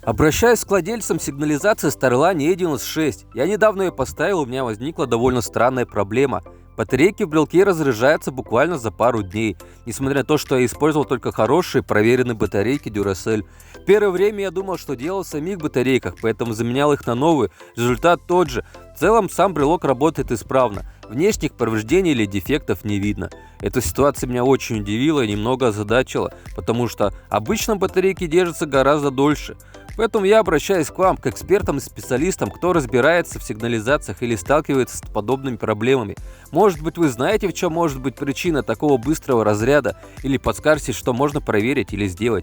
Обращаюсь к владельцам сигнализации Starline E96. Я недавно ее поставил, у меня возникла довольно странная проблема. Батарейки в брелке разряжаются буквально за пару дней, несмотря на то, что я использовал только хорошие проверенные батарейки Duracell. Первое время я думал, что дело в самих батарейках, поэтому заменял их на новые. Результат тот же. В целом сам брелок работает исправно. Внешних повреждений или дефектов не видно. Эта ситуация меня очень удивила и немного озадачила, потому что обычно батарейки держатся гораздо дольше. Поэтому я обращаюсь к вам, к экспертам и специалистам, кто разбирается в сигнализациях или сталкивается с подобными проблемами. Может быть, вы знаете, в чем может быть причина такого быстрого разряда, или подскажете, что можно проверить или сделать.